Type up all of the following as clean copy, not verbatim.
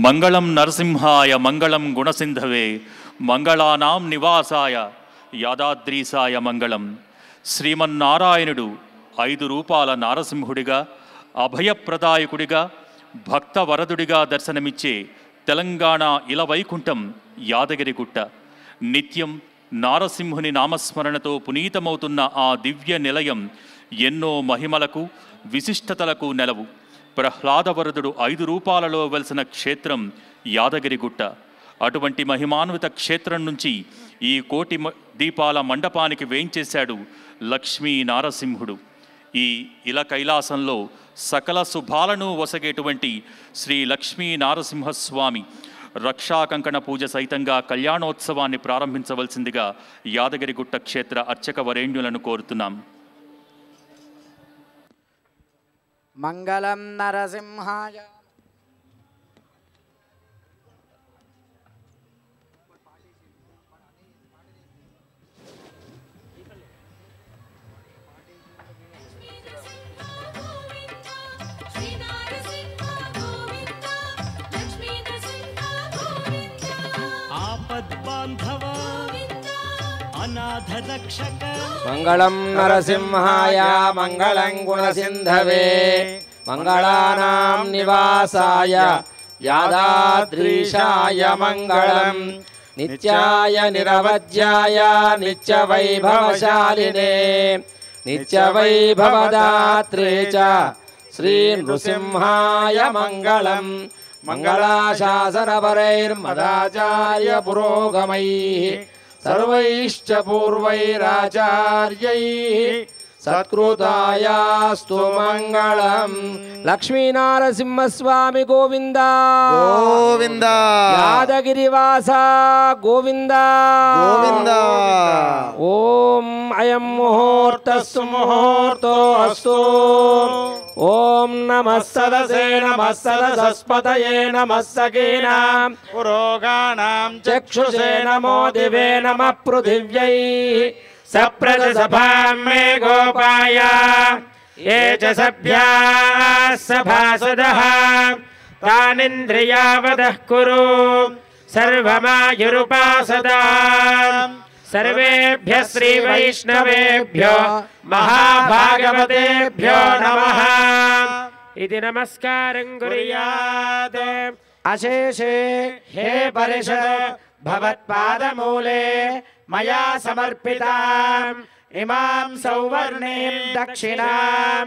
మంగళం నరసింహాయ మంగళం గుణసింధవే మంగళానాం నివాసాయ యాదాద్రీసాయ మంగళం. శ్రీమన్నారాయణుడు 5 రూపాల నారసింహుడిగా, అభయప్రదాయకుడిగా, భక్తవరదుడిగా దర్శనమిచ్చే తెలంగాణ ఇలవైకుంఠం యాదగిరిగుట్ట. నిత్యం నారసింహుని నామస్మరణతో పునీతమవుతున్న ఆ దివ్య నిలయం ఎన్నో మహిమలకు విశిష్టతలకు నెలవు. ప్రహ్లాదవరదుడు 5 రూపాలలో వెలిసిన క్షేత్రం యాదగిరిగుట్ట. అటువంటి మహిమాన్విత క్షేత్రం నుంచి ఈ కోటి దీపాల మండపానికి వేంచేశాడు లక్ష్మీ నారసింహుడు. ఈ ఇల కైలాసంలో సకల శుభాలను వసగేటువంటి శ్రీ లక్ష్మీ నారసింహస్వామి రక్షాకంకణ పూజ సైతంగా కళ్యాణోత్సవాన్ని ప్రారంభించవలసిందిగా యాదగిరిగుట్ట క్షేత్ర అర్చక వరేణ్యులను కోరుతున్నాం. మంగళం నరసింహాయ. మంగళం నరసింహాయ మంగళం గుణసింధవే మంగళానాం నివాసాయ యాదాద్రీశాయ మంగళం. నిత్యాయ నిరవధ్యాయ నిత్యవైభవశాలినే నిత్యవైభవదాత్రే చ శ్రీ నృసింహాయ మంగళం. మంగళాశాసనపరైర్మదాచార్య పురోగమైః సర్వైశ్చ పూర్వైరాచార్యైః సత్కృతాయాస్తు మంగళం. లక్ష్మీనారసింహస్వామి గోవింద గోవింద. యాదగిరివాస గోవింద గోవింద. ఓం అయం ముహూర్తస్సు ముహూర్తో అస్తు. ఓం నమః సదసే నమః సదసస్పతయే నమః సఖీనాం పురోగాణాం చక్షుషే నమో దివే నమః పృథివ్యై సప్రజసభాం మే గోపాయ ఏ చ సభ్యాః సభాసదః తానింద్రియావదః కురు సర్వమాయురుపాసదాం. సర్వేభ్యః శ్రీ వైష్ణవేభ్యో మహాభాగవతేభ్యో నమః. ఇది నమస్కారం కుర్యాత్. అశేషే హే పరిషద్ భవత్పాదమూలే మయా సమర్పితాం ఇమాం సౌవర్ణీం దక్షిణాం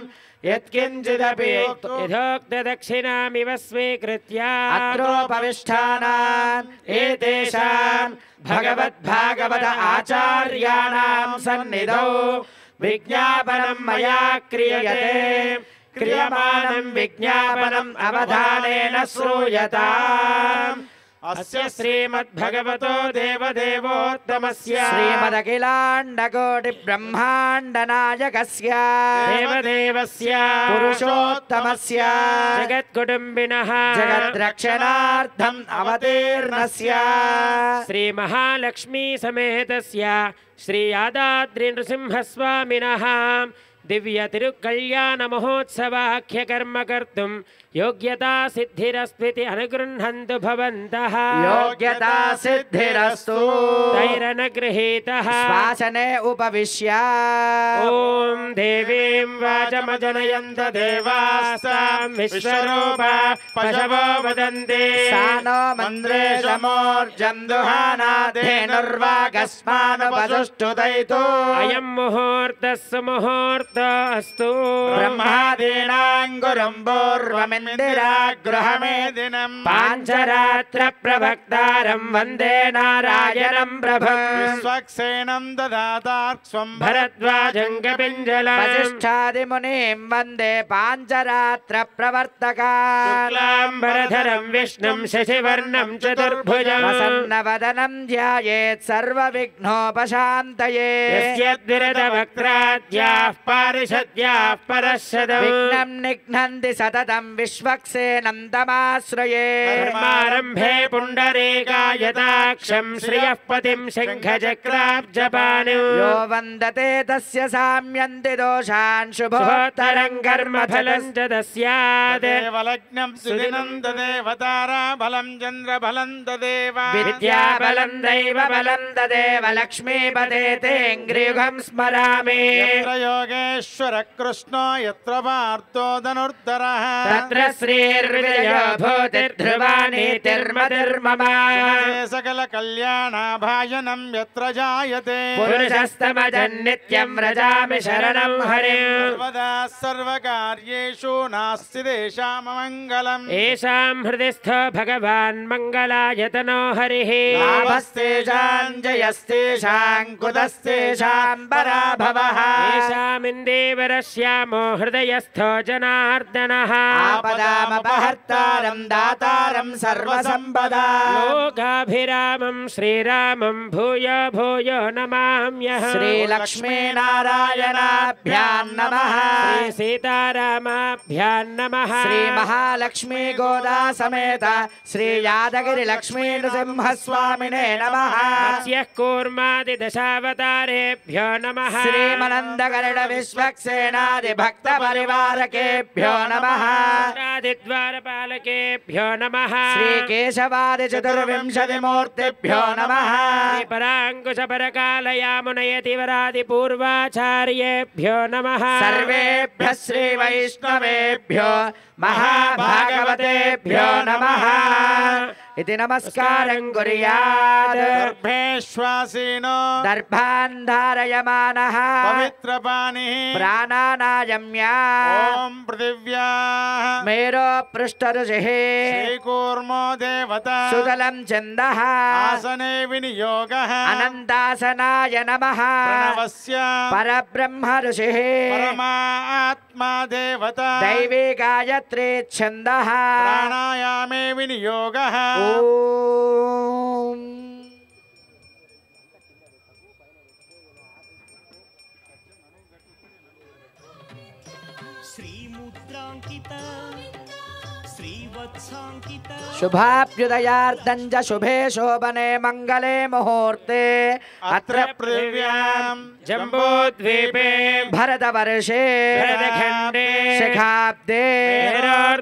యత్కించిదపి యథోక్త దక్షిణామివ స్వీకృత్య అత్రోపవిష్టానాం ఏతేషాం భగవద్భాగవత ఆచార్యాణాం సన్నిధౌ విజ్ఞాపనం మయా క్రియతే. క్రియమాణం విజ్ఞాపనం అవధానేన శ్రూయతాం. అస్య శ్రీమద్భగవతో దేవదేవోత్తమస్య శ్రీమదఖిలాండకోటి బ్రహ్మాండ నాయకస్య దేవదేవస్య పురుషోత్తమస్య జగత్కుటుంబినః జగద్రక్షణార్థం అవతీర్ణస్య శ్రీ మహాలక్ష్మీ సమేతస్య శ్రీ యాదాద్రి నృసింహస్వామినః దివ్య తిరుకళ్యాణ మహోత్సవాఖ్య కర్మ కర్తుం యోగ్యతా సిద్ధిరస్త్వితి అనుగృహ్ణంతు భవంతః. యోగ్యతా సిద్ధిరస్తు. తైరనగృహీతః శ్వాసనే ఉపవిశ్య. ఓం దేవీం వాచమజనయంత దేవాస్తాం విశ్వరూపా పశవో వదంతి. సానో మంద్రేషమోర్జం దుహానాధేనుర్వాగస్మానుపసుష్టుదైతు. అయం ముహూర్తస్సు ముహూర్తో అస్తు. బ్రహ్మాదీనాం గురుం పూర్వమిందిరాగృహమేదినం పాంచరాత్ర ప్రభక్తారం వందే నారాయణం ప్రభం. విశ్వక్సేనం దదాతార్క్ష్వం భరద్వాజం కపింజలం వసిష్ఠాదిమునిం వందే పాంచరాత్ర ప్రవర్తకాన్. శుక్లాంబరధరం విష్ణుం శశివర్ణం చతుర్భుజం ప్రసన్నవదనం ధ్యాయేత్ సర్వవిఘ్నోపశాంతయే. యస్య ద్విరద వక్త్రాద్యాః पारिषद्याः परशदम् विघ्नं निघ्नन्ति सततं विश्वक्सेनन्दमाश्रये धर्मारम्भे पुण्डरीकायताक्षं श्रियः पतिं शङ्खचक्राब्जपाणिं यो वन्दते तस्य साम्यन्ति दोषान् शुभोत्तरं कर्मफलं च तस्यात् देवलग्नं सुदिनं देवतारा बलं चन्द्रबलं तदेव विद्याबलं दैवबलं तदेव लक्ष्मीपते तेऽङ्घ्रियुगं स्मरामि यत्र योगेश्वर कृष्णो यत्र पार्थो धनुर्धरः तत्र श्रीर्विजयो भूतिर्ध्रुवा नीतिर्मतिर्मम सकल कल्याणाभाजनं यत्र जायते पुरुषस्तमजन्नित्यं व्रजामि शरणं हरिं सर्वदा सर्वकार्येषु नास्ति तेषाममङ्गलम् येषां हृदि स्थो भगवान् मङ्गलायतनो हरिः लाभस्तेषां जयस्तेषां कुतस्तेषां पराभवः येषामिन्देवरश्यामो हृदयस्थो जनार्दनः आपदामपहर्तारं दातारं सर्वसम्पदा लोकाभिरामं श्रीरामं भूयो भूयो नमाम्यहम् श्रीलक्ष्मीनारायणाभ्यां नमः श्रीसीतारामाभ्यां नमः श्रीमहालक्ष्मी गोदा समेत श्रीयादगिरिलक्ष्मी नृसिंहस्वामिने नमः मत्स्यः कूर्मादिदशावतारेभ्यो नमः श्रीमनन्दगरुड विश्वक्सेनादिभक्तपरिवारकेभ्यो नमः द्वारपालकेभ्यो नमः श्रीकेशवादिचतुर्विंशतिमूर्तिभ्यो नमः श्रीपराङ्कुशपरकालयामुनयतिवरादिपूर्वाचार्येभ्यो नमः सर्वेभ्यः श्रीवैष्णवेभ्यो महाभागवतेभ्यो नमः इति नमस्कारं कुर्यात् गर्भेश्वासीनो दर्भान् धारयमानः पवित्रपाणिः प्राणानायम्या ॐ पृथिव्याः मेरो पृष्ठऋषिः श्रीकूर्मो देवता सुतलं चन्दः आसने विनियोगः अनन्तासनाय नमः प्रणवस्य परब्रह्म ऋषिः परमा आत्मा देवता दैवी गायत्री छन्दः प्राणायामे विनियोगः ॐ शुभाभ्युदयार्धं च शुभे शोभने मङ्गले मुहूर्ते अत्र पृथिव्यां जम्बूद्वीपे भरतवर्षे भरतखण्डे शिखाब्दे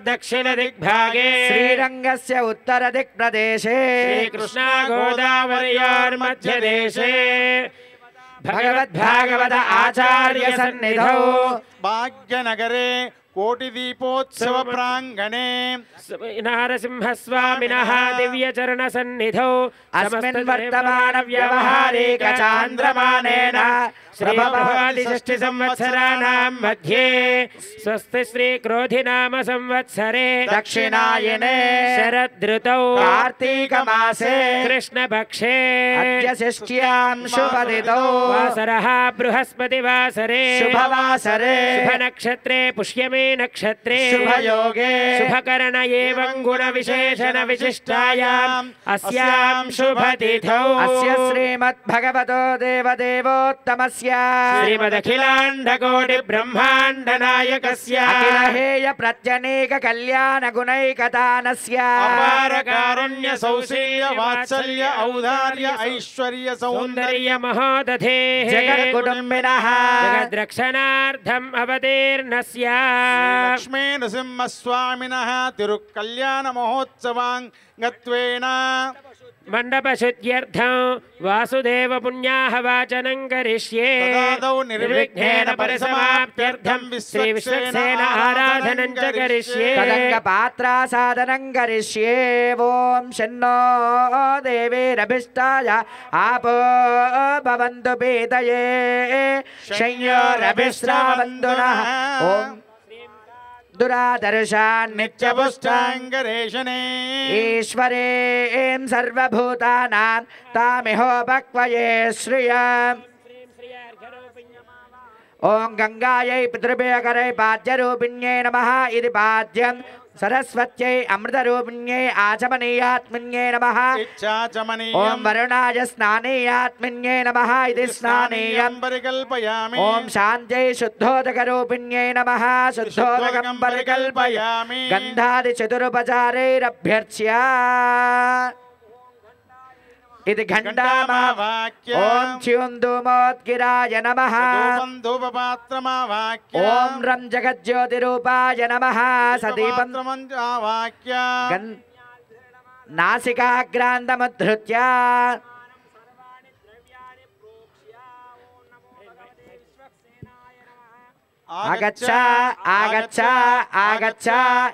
दक्षिणदिग्भागे श्रीरङ्गस्य उत्तरदिक्प्रदेशे श्रीकृष्णा गोदावर्योर्मध्यदेशे भगवद्भागवत आचार्य सन्निधौ भाग्यनगरे कोटिदीपोत्सव प्राङ्गणे नारसिंहस्वामिनः दिव्यचरणसन्निधौ अस्मिन् वर्तमानव्यवहारिकचान्द्रमानेन श्रीप्रभादिषष्टिसंवत्सराणां मध्ये स्वस्ति श्रीक्रोधिनाम संवत्सरे दक्षिणायने शरदृतौ कार्तीकमासे कृष्णपक्षे अद्य षष्ट्यां शुभदितौ वासरः बृहस्पतिवासरे शुभवासरे शुभनक्षत्रे पुष्यमे नक्षत्रे शुभयोगे शुभकरण एवं गुणविशेषण विशिष्टायाम् अस्यां शुभतिथौ अस्य श्रीमद्भगवतो देवदेवोत्तमस्य श्रीमदखिलाण्डकोटि ब्रह्माण्ड नायकस्य अखिलहेय प्रत्यनेक कल्याण गुणैकदानस्य अपार कारुण्य सौशील्य वात्सल्य औदार्य ऐश्वर्य सौन्दर्य महोदधेः जगद्कुटुम्बिनः जगद्रक्षणार्थम् अवतीर्णस्य लक्ष्मी नृसिंहस्वामिनः तिरुकल्याण महोत्सवाङ्गत्वेन मण्डपशुद्ध्यर्थं वासुदेव पुण्याहवाचनं करिष्ये तदादौ निर्विघ्नेन परिसमाप्त्यर्थं श्रीविश्वक्सेन आराधनं च करिष्ये तदङ्गपात्रासादनं करिष्ये ॐ शन्नो देवीरभिष्टाय आपो भवन्तु पीतये शय्योरभिश्रावन्तु नः ॐ दुरादर्शान् नित्यपुष्टाङ्गरेशने ईश्वरे एं सर्वभूतानां तामिहोपक्वये श्रियम् ॐ गङ्गायै पितृभ्यकरै पाद्यरूपिण्यै नमः इति पाद्यं सरस्वत्यै अमृतरूपिण्यै आचमनीयात्मन्यै नमः ॐ इच्छाचमनीयं वरुणाय स्नानेयात्मन्यै नमः इति स्नानेयं परिकल्पयामि ॐ शान्त्यै शुद्धोदकरूपिण्यै नमः शुद्धोदकं परिकल्पयामि गन्धादिचतुरुपचारैरभ्यर्च्य इति घण्टामावाक्य ॐ च्युन्दुमोद्गिराय नमः धूपपात्रमावाक्य ॐ रं जगज्योतिरूपाय नमः सदीपं नासिकाग्रान्तमुद्धृत्य आगच्छ आगच्छ आगच्छ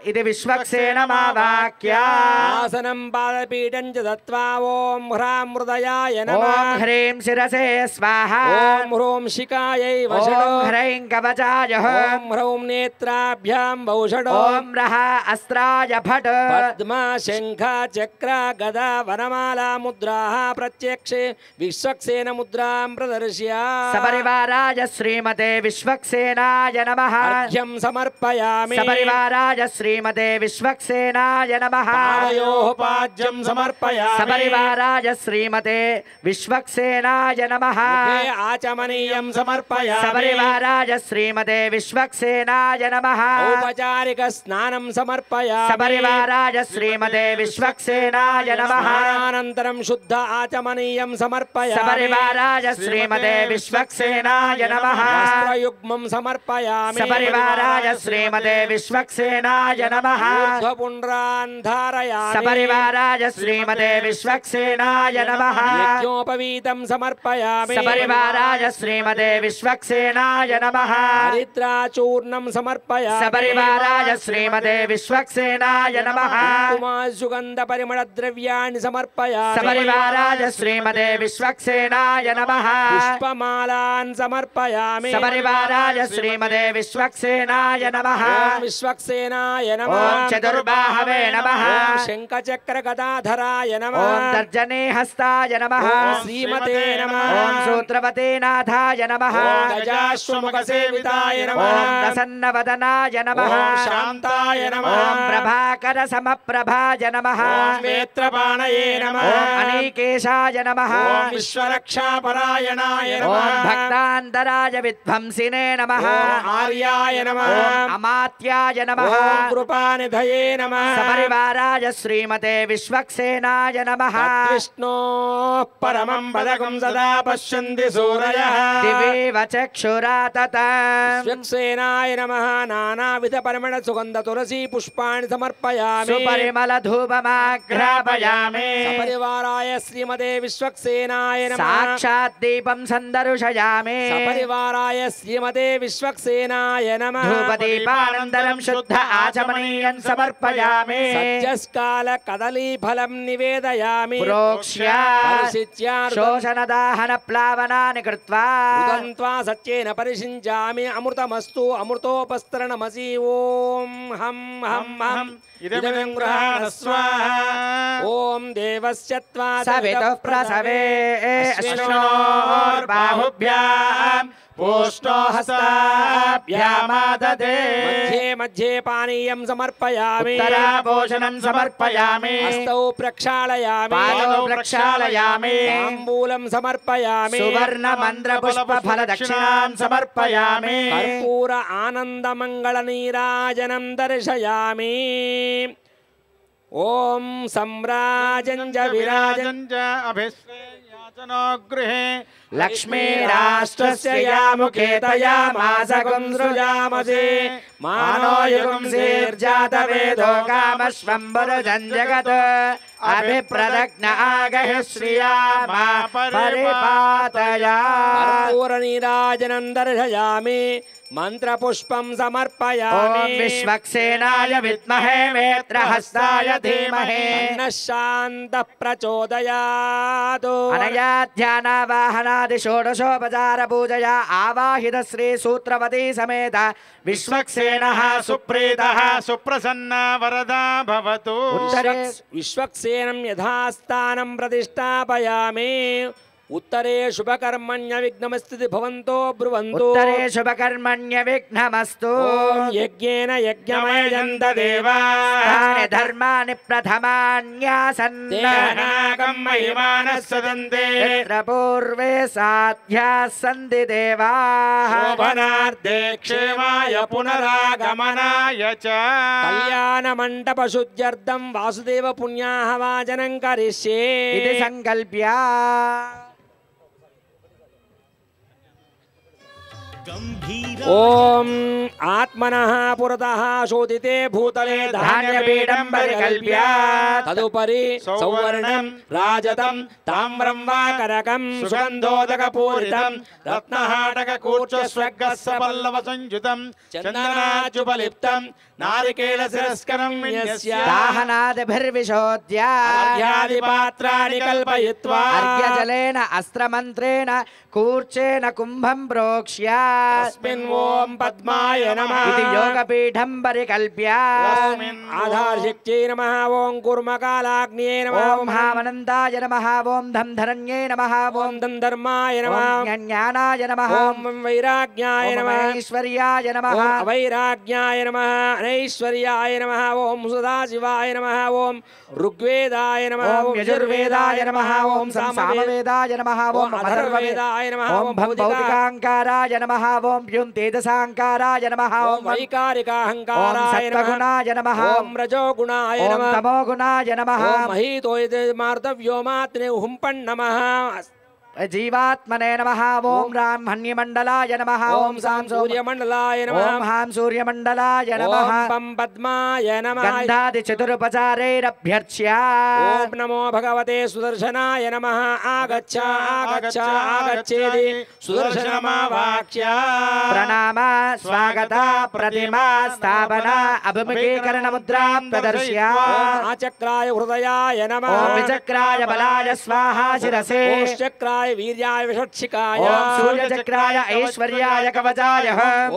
इति विश्वक्सेनमावाक्य आसनं पादपीठं च दत्त्वा ॐ ह्रां हृदयाय नमः ॐ ह्रीं शिरसे स्वाहा ॐ ह्रूं शिखायै वषडो ॐ ह्रैं कवचाय ॐ ह्रौं नेत्राभ्यां वौषडो ॐ रः अस्त्राय फट् पद्मा शङ्ख चक्र गदा वनमाला मुद्राः प्रत्यक्षे विश्वक्सेन मुद्रां प्रदर्श्य सपरिवाराय श्रीमते विश्वक्सेनाय नमः अर्घ्यं समर्पयामि सपरिवाराय श्रीमते विश्वक्सेनाय नमः पादयोः पाद्यं समर्पयामि सपरिवाराय श्रीमते विश्वक्सेनाय नमः मुखे आचमनीयं समर्पयामि सपरिवाराय श्रीमते विश्वक्सेनाय नमः औपचारिक स्नानं समर्पयामि सपरिवाराय श्रीमते विश्वक्सेनाय नमः स्नानानन्तरं शुद्ध आचमनीयं समर्पयामि सपरिवाराय श्रीमते विश्वक्सेनाय नमः वस्त्रयुग्मं समर्पयामि सपरिवाराय श्रीमते विश्वक्सेनाय नमः ऊर्ध्वपुण्ड्रान् धारयामि सपरिवाराय श्रीमते विश्वक्सेनाय नमः यज्ञोपवीतं समर्पयामि सपरिवाराय श्रीमते विश्वक्सेनाय नमः हरिद्राचूर्णं समर्पयामि सपरिवाराय श्रीमते विश्वक्सेनाय नमः सुगन्धपरिमलद्रव्याणि समर्पयामि सपरिवाराय श्रीमते विश्वक्सेनाय नमः पुष्पमालान् समर्पयामि सपरिवाराय श्रीमते विश्वक्सेनाय नमः ॐ विश्वक्सेनाय नमः ॐ चतुर्बाहवे नमः ॐ शङ्खचक्रगदाधराय नमः ॐ तर्जने हस्ताय नमः ॐ श्रीमते नमः ॐ सूत्रवते नाथाय नमः ॐ गजाश्वमुखसेविताय नमः ॐ प्रसन्नवदनाय नमः ॐ शान्ताय नमः ॐ प्रभाकर समप्रभाय नमः ॐ वेत्रपाणये नमः ॐ अनीकेशाय नमः ॐ विश्वरक्षापरायणाय ॐ नमः भक्तान्तराय विध्वंसिने नमः ॐ आर्याय नमः ॐ अमात्याय नमः ॐ कृपानिधये नमः सपरिवाराय श्रीमते विश्वक्सेनाय नमः विष्णोः परमं पदकं सदा पश्यन्ति सूरयः दिवेव चक्षुरा तत विश्वक्सेनाय नमः नानाविधपरिमळ सुगन्ध तुलसी पुष्पाणि समर्पयामि सुपरिमलधूपमाघ्रापयामि सपरिवाराय श्रीमते विश्वक्सेनाय नमः साक्षात् दीपं सन्दर्शयामि सपरिवाराय श्रीमते विश्वक्सेनाय नमः धूपदीपानन्तरं शुद्ध आचमनीयं समर्पयामि सज्जस्काल कदलीफलं निवेदयामि प्रोक्ष्य परिशिच्य शोषणदाहन प्लावनानि कृत्वा उदन्त्वा सत्येन परिषिञ्चामि अमृतमस्तु अमृतोपस्तरणमसि ॐ हं हं हं इदमिदं गृहाणस्व ॐ देवस्य त्वा सवितुः प्रसवे अश्विनोर्बाहुभ्यां पूष्णो हस्ताभ्यामाददे मध्ये मध्ये पानीयं समर्पयामि उत्तराभूषणं समर्पयामि हस्तौ प्रक्षालयामि पादौ प्रक्षालयामि ताम्बूलं समर्पयामि सुवर्णमन्त्रपुष्पफलदक्षिणां समर्पयामि कर्पूर आनन्दमङ्गलनीराजनं दर्शयामि ॐ सम्राजञ्ज विराजन् विराजञ्च अभिश्रेयाचनो गृहे लक्ष्मीराष्ट्रस्य या मुखे तया मासकुं सृजामसि मानो युगुंसेर्जातवेदो कामश्वम्बुरुजं जगत् अभिप्रदग्न आगहि श्रिया मा परिपातया कर्पूरनीराजनं दर्शयामि मन्त्रपुष्पं समर्पयामि ॐ विश्वक्सेनाय विद्महे वेत्रहस्ताय धीमहि तन्नः शान्तः प्रचोदयात् अनया ध्यानावाहनादि षोडशोपचार पूजया आवाहित श्री सूत्रवती समेत विश्वक्सेनः सुप्रीतः सुप्रसन्न वरदा भवतु उत्तरे विश्वक्सेनं यथास्थानं प्रतिष्ठापयामि उत्तरे शुभकर्मण्य विघ्नमस्ति भवन्तो ब्रुवन्तु उत्तरे शुभकर्मण्य विघ्नमस्तु ॐ यज्ञेन यज्ञमयजन्त देवाः तानि धर्माणि प्रथमान्यासन् तेनागं महिमानः सदन्ते यत्र पूर्वे साध्याः सन्ति देवाः शोभनार्थे क्षेमाय पुनरागमनाय च कल्याणमण्डपशुद्ध्यर्थं वासुदेव पुण्याहवाचनं करिष्ये इति सङ्कल्प्य ॐ आत्मनः पुरतः शोधिते भूतले धान्यपीठं परिकल्प्य तदुपरि सौवर्णं राजतं ताम्रं वा करकं सुगन्धोदकपूरितं रत्नहाटकूर्चस्वर्गस्सपल्लवसंयुतं चन्दनाच्युपलिप्तं नारिकेलशिरस्करं विन्यस्य दाहनादिभिर्विशोध्य अर्घ्यादिपात्राणि कल्पयित्वा अर्घ्यजलेन अस्त्रमन्त्रेण कूर्चेन कुम्भं प्रोक्ष्य तस्मिन् ॐ पद्माय नमः इति योगपीठं परिकल्प्य आधारशक्त्यै नमः ॐ कूर्मकालाग्न्यै नमः ॐ हामनन्दाय नमः ॐ धन्धरण्यै नमः ॐ धर्माय नमः ॐ ज्ञानाय नमः ॐ वैराग्याय ॐ नमः ऐश्वर्याय नमः ॐ अवैराग्याय नमः अनैश्वर्याय नमः ॐ सदाशिवाय नमः ॐ ऋग्वेदाय नमः ॐ यजुर्वेदाय नमः ॐ सामवेदाय नमः ॐ अथर्ववेदाय नमः ॐ भौतिकाङ्काराय नमः ॐ व्युन्तेजसाङ्काराय नमः ॐ ॐ वैकारिकाहङ्काराय नमः सत्त्वगुणाय नमः ॐ रजोगुणाय ॐ नमः तमोगुणाय नमः ॐ महीतोयमार्दव्योमात्ने हुम्पन् नमः जीवात्मने नमः ॐ ब्राह्मण्यमण्डलाय नमः ॐ सां सूर्यमण्डलाय नमः ॐ हां सूर्यमण्डलाय नमः ॐ पं पद्माय नमः गन्धादिचतुरुपचारैरभ्यर्च्य ॐ नमो भगवते सुदर्शनाय नमः आगच्छ आगच्छ आगच्छेति सुदर्शनमावाक्ष्य प्रणाम स्वागत प्रतिमा स्थापन अभिमुखीकरणमुद्रां प्रदर्श्य ॐ आचक्राय हृदयाय नमः ॐ विचक्राय बलाय स्वाहा शिरसे ॐ चक्राय वीर्याय विषक्षिकाय ॐ सूर्यचक्राय ऐश्वर्याय कवचाय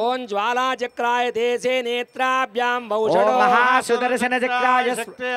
ॐ ज्वालाचक्राय देशे नेत्राभ्यां ॐ वौषडो महासुदर्शनचक्राय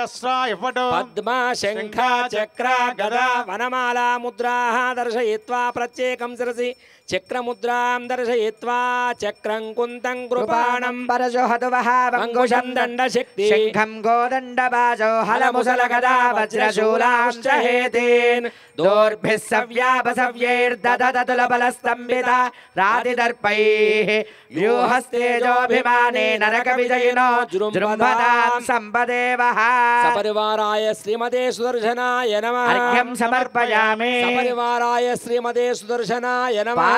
अस्राय पटो पद्मा शङ्ख चक्र गदा वनमाला मुद्राः दर्शयित्वा प्रत्येकं शिरसि चक्रमुद्रां दर्शयित्वा चक्रं कुन्तं कृपाणं परशो हतुवः अंकुशं दण्डशक्ति शङ्खं गोदण्डबाजो हलमुसलगदा वज्रशूलाश्च हेतेन् दोर्भिः सव्यापसव्यैर्दधतुलबलस्तम्भिता रातिदर्पैः व्यूहस्तेजोऽभिमाने नरकविजयिनो जृम्भतां सम्पदेवः सपरिवाराय श्रीमते सुदर्शनाय नमः अर्घ्यं समर्पयामि सपरिवाराय श्रीमते सुदर्शनाय नमः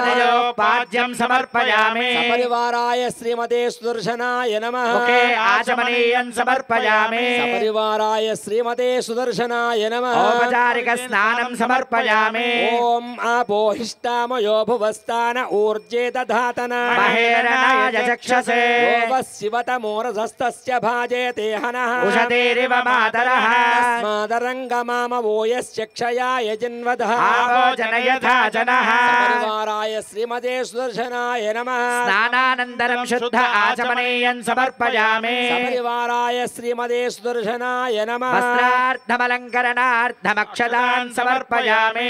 पाद्यं समर्पयामि सपरिवाराय श्रीमते सुदर्शनाय नमः मुखे आचमनीयं समर्पयामि सपरिवाराय श्रीमते सुदर्शनाय नमः औपचारिकस्नानं समर्पयामि ॐ आपोहिष्टामयो भुवस्तान ऊर्जे दधातन महेरणाय चक्षसे शिवतमोरधस्तस्य भाजेते हनः उषतीरिव मातरः तस्मादरङ्गमामवो यश्चक्षयाय जिन्वदः आपो जनयथा जनः सपरिवाराय श्रीमते सुदर्शनाय नमः स्नानानन्तरं शुद्ध आचमनीयं समर्पयामि सपरिवाराय श्रीमते सुदर्शनाय नमः वस्त्रार्थमलङ्करणार्थमक्षतान् समर्पयामि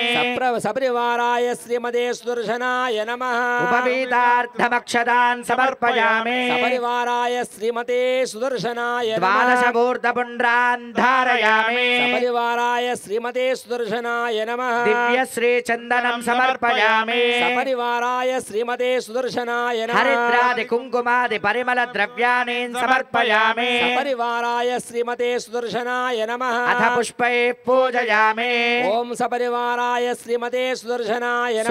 सपरिवाराय श्रीमते सुदर्शनाय नमः उपवीतार्थमक्षतान् समर्पयामि सपरिवाराय श्रीमते सुदर्शनाय नमः द्वादशभूर्धपुण्ड्रान् धारयामि सपरिवाराय श्रीमते सुदर्शनाय नमः दिव्यश्रीचन्दनं समर्पयामि सपरिवाराय श्रीमते सुदर्शनाय नमः हरिद्रादि कुङ्कुमादि परिमलद्रव्याणि समर्पयामि सपरिवाराय श्रीमते सुदर्शनाय नमः अथ पुष्पैः पूजयामि ॐ सपरिवाराय श्रीमते सुदर्शनाय नमः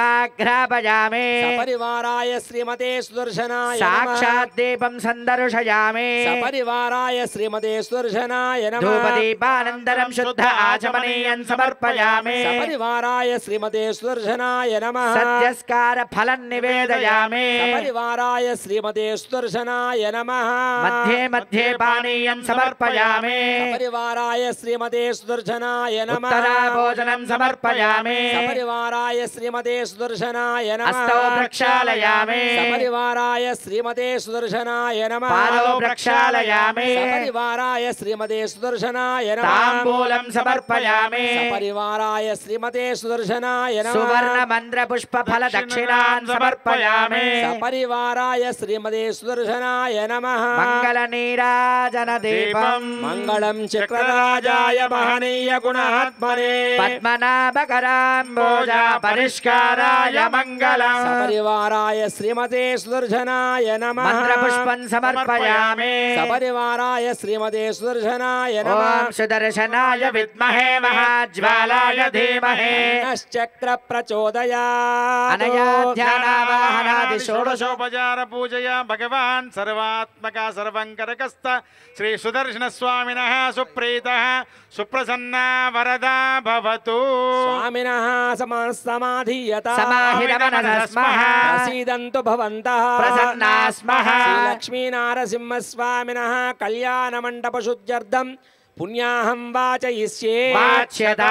सुपरिमलधूपमाघ्रापयामि सपरिवाराय श्रीमते सुदर्शनाय नमः साक्षात् दीपं सन्दर्शयामि सपरिवाराय श्रीमते सुदर्शनाय नमः धूपदीपानन्तरं शुद्ध आचमनीयं समर्पयामि सपरिवाराय श्रीमते सुदर्शनाय नमः सद्यस्कार फलं निवेदयामि सपरिवाराय श्रीमते सुदर्शनाय नमः मध्ये मध्ये पानीयं समर्पयामि सपरिवाराय श्रीमते सुदर्शनाय नमः उत्तराभोजनं समर्पयामि సమర్పయామి సపరివారాయ శ్రీమతే సుదర్శనాయ నమః అస్తౌ ప్రక్షాళయామి సపరివారాయ శ్రీమతే సుదర్శనాయ నమః పాదౌ ప్రక్షాళయామి సపరివారాయ శ్రీమతే సుదర్శనాయ నమః తాంబూలం సమర్పయామి సపరివారాయ శ్రీమతే సుదర్శనాయ నమః సువర్ణ మంత్ర పుష్ప ఫల దక్షిణాన్ సమర్పయామి సపరివారాయ శ్రీమతే సుదర్శనాయ నమః మంగళ నీరాజన దీపం మంగళం చక్రరాజాయ మహనీయ గుణాత్మనే పద్మనాభకరాంబోజ పరిష్కారాయ మంగళం సపరివారాయ శ్రీమతే సుదర్శనాయ నమః మంత్రపుష్పం సమర్పయామి సపరివారాయ శ్రీమతే సుదర్శనాయ నమః ఓం సుదర్శనాయ విద్మహే మహాజ్వాలాయ ధీమహి చక్ర ప్రచోదయాత్ అనయా ధ్యానావాహనాది షోడశోపచార పూజయా భగవాన్ సర్వాత్మక సర్వంకరకస్త శ్రీ సుదర్శన స్వామినః సుప్రీతః సుప్రసన్న వరదా భవతు స్వామినః సమాధీయత సమాహితమనసస్మః ప్రసీదంతు భవంతః ప్రసన్నాస్మః శ్రీ లక్ష్మీనారసింహస్వామినః కళ్యాణ మండప శుద్ధ్యర్థం పుణ్యాహం వాచయిష్యే వాచ్యత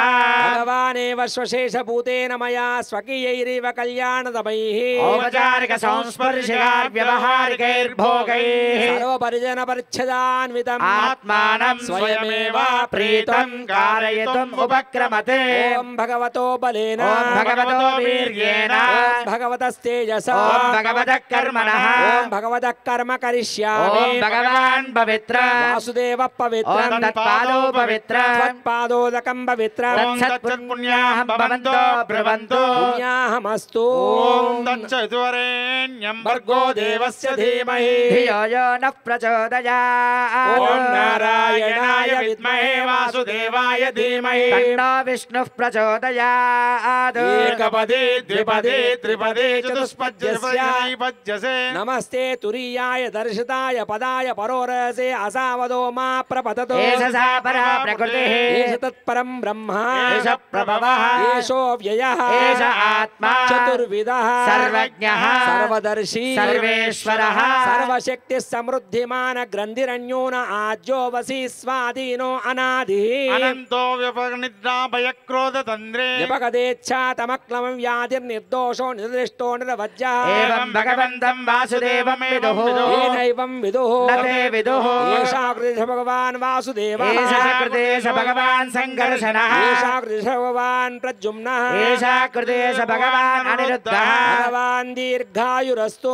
భగవానేవ స్వశేషభూతేన మయా స్వకీయైరేవ కళ్యాణతమైః ఔపచారిక సంస్పర్శకార్ వ్యవహారికైర్భోగైః సర్వపరిజన పరిచ్ఛదాన్వితం ఆత్మానం స్వయమేవ ప్రీతం కారయితుం ఉపక్రమతే ఓం భగవతో బలేన ఓం భగవతో వీర్యేణ ఓం భగవతస్తేజసా ఓం భగవతః కర్మణః ఓం భగవతః కర్మ కరిష్యామి ఓం భగవాన్ పవిత్ర వాసుదేవ పవిత్రం ఓం తత్పాదో పవిత్ర త్వత్పాదోదకం పవిత్రం ఓం తత్పుణ్యాహం భవంతో బ్రువంతు పుణ్యాహమస్తు ఓం తచ్చతువరేణ్యం భర్గో దేవస్య ధీమహి ధియో యో నః ప్రచోదయాత్ ఓం నారాయణాయ విద్మహే వాసుదేవాయ ధీమహి తన్నో విష్ణుః ప్రచోదయాత్ ఏకపదే ద్విపదే త్రిపదే చతుష్పద్యసే నమస్తే తురీయాయ దర్శితాయ పదాయ పరోరసే అసావదో మా ప్రపతతో ఏష సా పరా ప్రకృతిః ఏష తత్పరం బ్రహ్మ ఏష ప్రభవః ఏషో వ్యయః ఏష ఆత్మా చతుర్విధః సర్వజ్ఞః సర్వదర్శి సర్వేశ్వరః సర్వశక్తి సమృద్ధిమాన గ్రంథిరన్యోన ఆజ్యో వసి స్వాధీనో అనాది అనంతో వ్యపనిద్రా భయక్రోధ తంద్రే నిపగదేచ్ఛా తమక్లమం వ్యాధిర్నిర్దోషో నిర్దిష్టో నిరవజ్య ఏవం భగవంతం వాసుదేవం విదుః ఏనైవం విదుః న తే విదుః ఏషా కృతిశ భగవాన్ వాసుదేవః ఏషా కృతేష భగవాన్ సంఘర్షణః ఏషా కృతిశ భగవాన్ ప్రద్యుమ్నః ఏషా కృతేష భగవాన్ అనిరుద్ధః భగవాన్ దీర్ఘాయురస్తు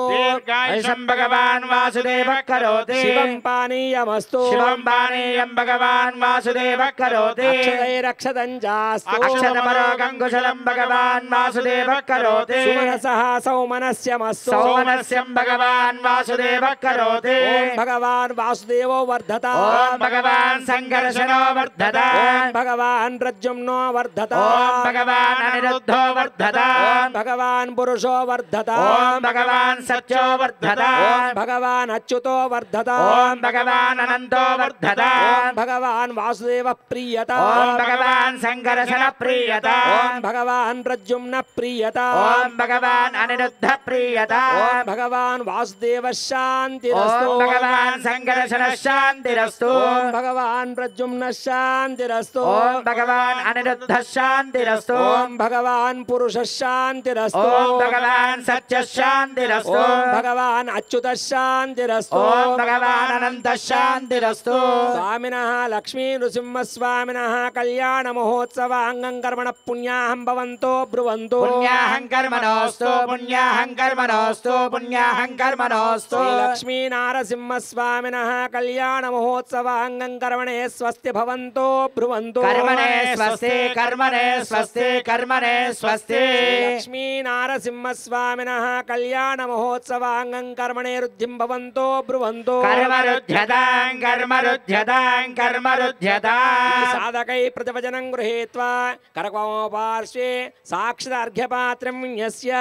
ఐషం భగవాన్ వాసుదేవః కరోతి శివం పానీయమస్తు శివం పానీయం భగవాన్ వాసుదేవః కరోతి అక్షరైరక్షతం చాస్తు అక్షతమరోగం కుశలం భగవాన్ వాసుదేవః కరోతి సుమనసః సౌమనస్యమస్తు సౌమనస్యం భగవాన్ వాసుదేవః కరోతి ఓం భగవాన్ వాసుదేవో వర్ధత ఓం భగవాన్ సంఘర్షణో వర్ధత ఓం భగవాన్ ప్రద్యుమ్నో వర్ధత ఓం భగవాన్ అనిరుద్ధో వర్ధత ఓం భగవాన్ పురుషో వర్ధత ఓం భగవాన్ సత్యో వర్ధత ఓం భగవాన్ అచ్యుతో వర్ధత ఓం భగవాన్ అనంతో వర్ధత ఓం భగవాన్ వాసుదేవ ప్రియత ఓం భగవాన్ సంఘర్షణ ప్రియత ఓం భగవాన్ ప్రద్యుమ్న ప్రియత ఓం భగవాన్ అనిరుద్ధ ప్రియత ఓం భగవాన్ వాసుదేవ ఓం శాంతిరస్తు భగవాన్ సంఘర్షణ శాంతిరస్తు ఓం భగవాన్ ప్రద్యుమ్న శాంతిరస్తు ఓం భగవాన్ అనిరుద్ధ శాంతిరస్తు ఓం భగవాన్ పురుష శాంతిరస్తు ఓం భగవాన్ సత్య శాంతిరస్తు ఓం భగవాన్ అచ్యుత శాంతిరస్తు ఓం భగవాన్ అనంత శాంతిరస్తు స్వామినః లక్ష్మీ నృసింహస్వామినః కళ్యాణ మహోత్సవ అంగం కర్మణ పుణ్యాహం భవంతో బ్రువంతు పుణ్యాహం కర్మణోస్తు పుణ్యాహం కర్మణోస్తు పుణ్యాహం కర్మణోస్తు శ్రీ లక్ష్మీ నారసింహస్వామినః కళ్యాణ మహోత్సవ అంగం కర్మణే స్వస్తి భవంతో బ్రువంతు కర్మణే స్వస్తి కర్మణే స్వస్తి కర్మణే స్వస్తి లక్ష్మీ నారసింహస్వామినః కళ్యాణ మహోత్సవ అంగం కర్మణే రుద్ధిం భవంతో బ్రువంతు కర్మరుధ్యతాం కర్మరుధ్యతాం కర్మరుధ్యతాం సాధకై ప్రతివచనం గృహీత్వా కరకోపార్శ్వే సాక్షితార్ఘ్యపాత్రం న్యస్య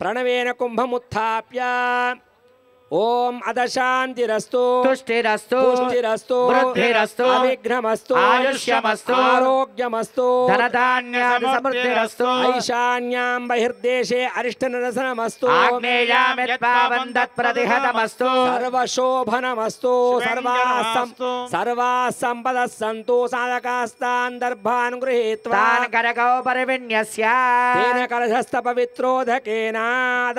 ప్రణవేన కుంభముత్థాప్య ఓం అదశాంతిరస్తు तुष्टिरस्तु పుష్టిరస్తు वृद्धिरस्तु అవిఘ్నమస్తు आयुष्यमस्तु ఆరోగ్యమస్తు धनधान्यादि समृद्धिरस्तु ఐశాన్యాం బహిర్దేశే అరిష్టనిరసనమస్తు आग्नेयां यत्पावनं तत्प्रतिहतमस्तु సర్వశోభనమస్తు శుభంకరమస్తు. సర్వాసంపదః సంతు సాధకాస్తాన్ దర్భాన్ గృహీత్వా तान् करगौ परिविन्यस्य తేన కలశస్థ పవిత్రోదకేన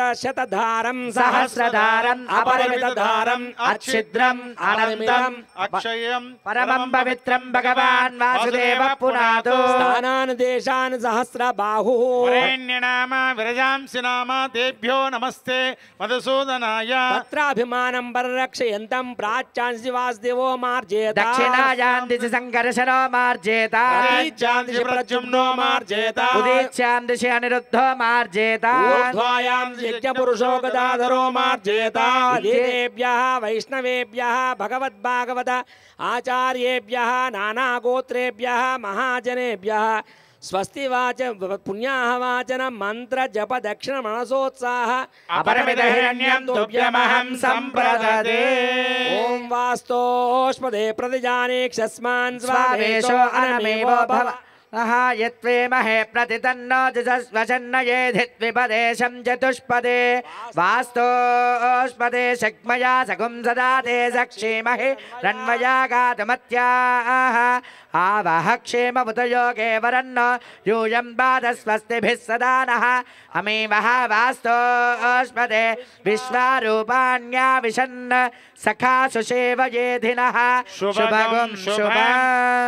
దశతధారం सहस्रधारम् అపరిమితధారం अच्छिद्रम् अनन्तम् అక్షయం परमं पवित्रं भगवान् वासुदेवः पुनातु స్థానాన్ దేశాన్ సహస్ర బాహు వరేణ్యనామ విరజాంసి నామ తేభ్యో నమస్తే మధుసూదనాయ తత్రాభిమానం పరిరక్షయంతం ప్రాచ్యాన్సి వాసుదేవో మార్జేత दक्षिणायां दिशि सङ्कर्षणो मार्जेत ప్రతీచ్యాంసి ప్రద్యుమ్నో మార్జేత उदीच्यां दिशि अनिरुद्धो मार्जेत ఊర్ధ్వాయాం యజ్ఞపురుషో గదాధరో మార్జేత దేవేభ్యః వైష్ణవేభ్యः భగవద్భాగవత ఆచార్యేభ్యः నానాగోత్రేభ్యः మహాజనేభ్యः స్వస్తి వాచ పుణ్యాహ వాచన మంత్ర జప దక్షిణ మనసోత్సాహ अपरमित हिरण्यं तुभ्यमहं सम्प्रददे ఓం వాస్తోష్పదే ప్రతిజానేక్షస్మాన్ स्वावेशो స్వావేశో अनमेवो भव यत्वेमहे प्रतितन्नो जुषस्वशन्नयेधिद्विपदेशं चतुष्पदे वास्तोष्पदे शक्मया सकुं सदा ते सक्षीमहि रण्मया गातुमत्याः आवह क्षेममुत योगे वरन्नो यूयं बाधस्वस्तिभिः सदा नः अमीवः वास्तोष्पदे विश्वारूपाण्या विशन्न सखा सुषेवयेधिनः शुभगुं शुभम्